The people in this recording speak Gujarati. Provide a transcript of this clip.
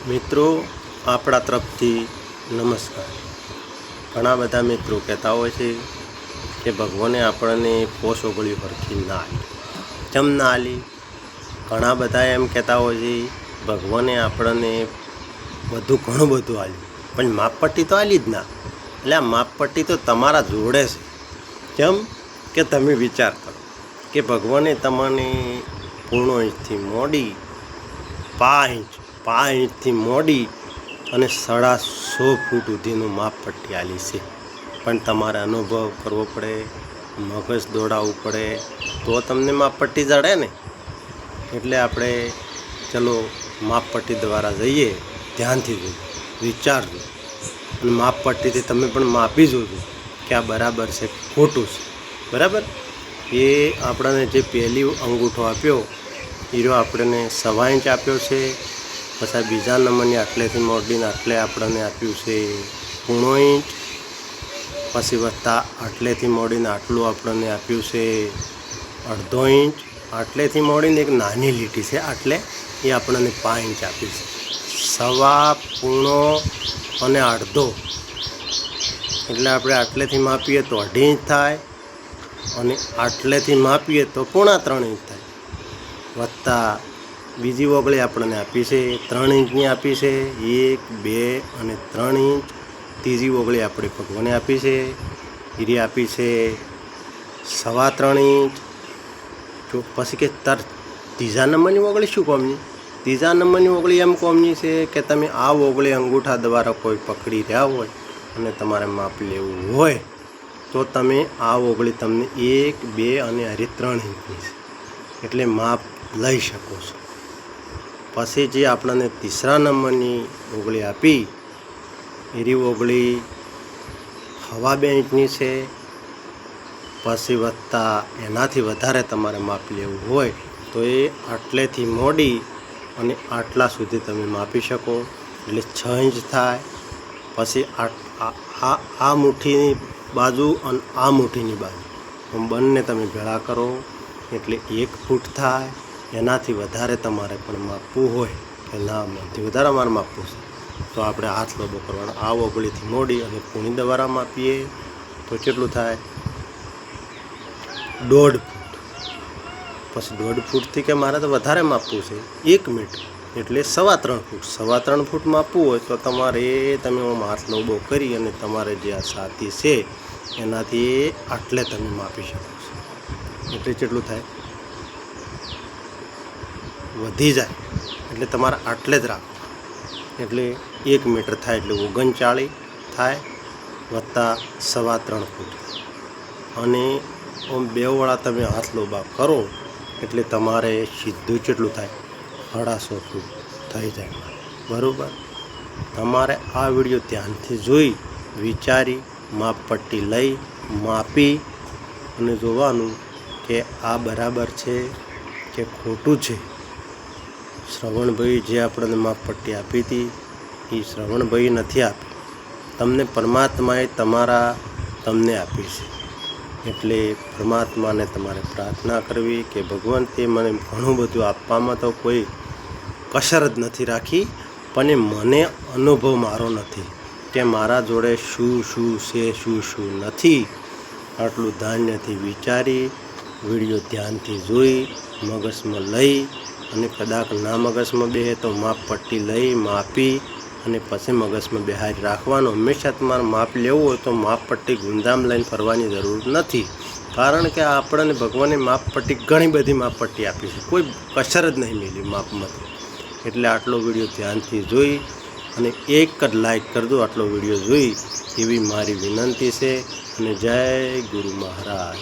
મિત્રો આપણા તરફથી નમસ્કાર। ઘણા બધા મિત્રો કહેતા હોય છે કે ભગવાને આપણને પોષ ઓગળી હરખી ના આલી, કેમ ના આલી? ઘણા બધા એમ કહેતા હોય છે ભગવાને આપણને ઘણું બધું આલ્યું, પણ માપપટ્ટી તો આલી જ ના। એટલે આ માપપટ્ટી તો તમારા જોડે છે। કેમ કે તમે વિચાર કરો કે ભગવાને તમને પૂર્ણો ઇંચથી મોડી 5 ઇંચથી મોડી અને 150 ફૂટ સુધીનું માપપટ્ટી આલી છે, પણ તમારે અનુભવ કરવો પડે, મગજ દોડાવવું પડે તો તમને માપપટ્ટી જડે ને। એટલે આપણે ચલો માપપટ્ટી દ્વારા જઈએ, ધ્યાનથી જોજો, વિચારજો અને માપપટ્ટીથી તમે પણ માપી જોજો કે આ બરાબર છે કે ખોટું છે। બરાબર? એ આપણને જે પહેલી અંગૂઠો આપ્યો એ આપણને 1.25 ઇંચ આપ્યો છે। પછી બીજા નંબરની આટલેથી મોડીને આટલે આપણને આપ્યું છે 0.5 ઇંચ, પછી વત્તા આટલેથી મોડીને આટલું આપણને આપ્યું છે 1/2 ઇંચ, આટલેથી મોડીને એક નાની લીટી છે આટલે એ આપણને 5 ઇંચ આપી છે। 1.25, પૂર્ણો અને 1/2 એટલે આપણે આટલેથી માપીએ તો 2.5 ઇંચ થાય અને આટલેથી માપીએ તો 3.25 ઇંચ થાય, વત્તા બીજી ઓગળી આપણને આપી છે 3 ઇંચની આપી છે, 1, 2 અને 3 ઇંચ। ત્રીજી ઓગળી આપણે ભગવાને આપી છે એ આપી છે 3.25 ઇંચ। તો પછી કે ત્રીજા નંબરની ઓગળી શું કોમની? ત્રીજા નંબરની ઓગળી એમ કોમની છે કે તમે આ ઓગળી અંગૂઠા દ્વારા કોઈ પકડી રહ્યા હોય અને તમારે માપ લેવું હોય તો તમે આ ઓગળી તમને 1, 2 અને 3 ઇંચની છે, એટલે માપ લઈ શકો છો। પછી જે આપણને ત્રીસરા નંબરની ઓગળી આપી એ ઓગળી 2.25 ઇંચની છે। પછી વત્તા એનાથી વધારે તમારે માપ લેવું હોય તો એ આટલેથી મોડી અને આટલા સુધી તમે માપી શકો, એટલે 6 ઇંચ થાય। પછી આ મુઠ્ઠીની બાજુ અને આ મુઠ્ઠીની બાજુ બંને તમે ભેળા કરો એટલે 1 ફૂટ થાય। એનાથી વધારે તમારે પણ માપવું હોય કે ના એનાથી વધારે અમારે માપવું છે તો આપણે હાથ લોબો કરવાનો, આ ઓગળીથી મોડી અને પૂણી દ્વારા માપીએ તો કેટલું થાય? 1.5 ફૂટ। પછી 1.5 ફૂટથી કે મારે તો વધારે માપવું છે 1 મીટર એટલે 3.25 ફૂટ। 3.25 ફૂટ માપવું હોય તો તમારે તમે હાથ લોબો કરી અને તમારે જે આ સાથી છે એનાથી આટલે તમે માપી શકો છો, એટલે કેટલું થાય? વધી જાય એટલે તમારે આટલે જ રાખો, એટલે 1 મીટર થાય એટલે 39 થાય, વત્તા 3.25 ફૂટ અને આમ 2 વડા તમે હાથ લોબા કરો એટલે તમારે સીધું કેટલું થાય? 150 ફૂટ થઈ જાય। બરાબર? તમારે આ વિડીયો ધ્યાનથી જોઈ વિચારી માપપટ્ટી લઈ માપી અને જોવાનું કે આ બરાબર છે કે ખોટું છે। શ્રવણભાઈ જે આપણને માપપટ્ટી આપી હતી એ શ્રવણભાઈ નથી આપી, તમને પરમાત્માએ તમને આપી છે। એટલે પરમાત્માને તમારે પ્રાર્થના કરવી કે ભગવાન તે મને ઘણું બધું આપવામાં તો કોઈ કસર જ નથી રાખી, પણ મને અનુભવ મારો નથી કે મારા જોડે શું છે શું નથી। આટલું ધાન્યથી વિચારી વિડીયો ધ્યાનથી જોઈ મગજમાં લઈ અને કદાચ ના મગજમાં બેસે તો માપપટ્ટી લઈ માપી અને પછી મગજમાં બેહારી રાખવાનો। હંમેશા તમારે માપ લેવું હોય તો માપપટ્ટી ગુંદામ લઈને ફરવાની જરૂર નથી, કારણ કે આપણને ભગવાને માપપટ્ટી ઘણી બધી માપપટ્ટી આપી છે, કોઈ કસર જ નહીં મેળવી માપમાંથી। એટલે આટલો વિડીયો ધ્યાનથી જોઈ અને એક જ લાઈક કરજો આટલો વિડીયો જોઈ એવી મારી વિનંતી છે। અને જય ગુરુ મહારાજ।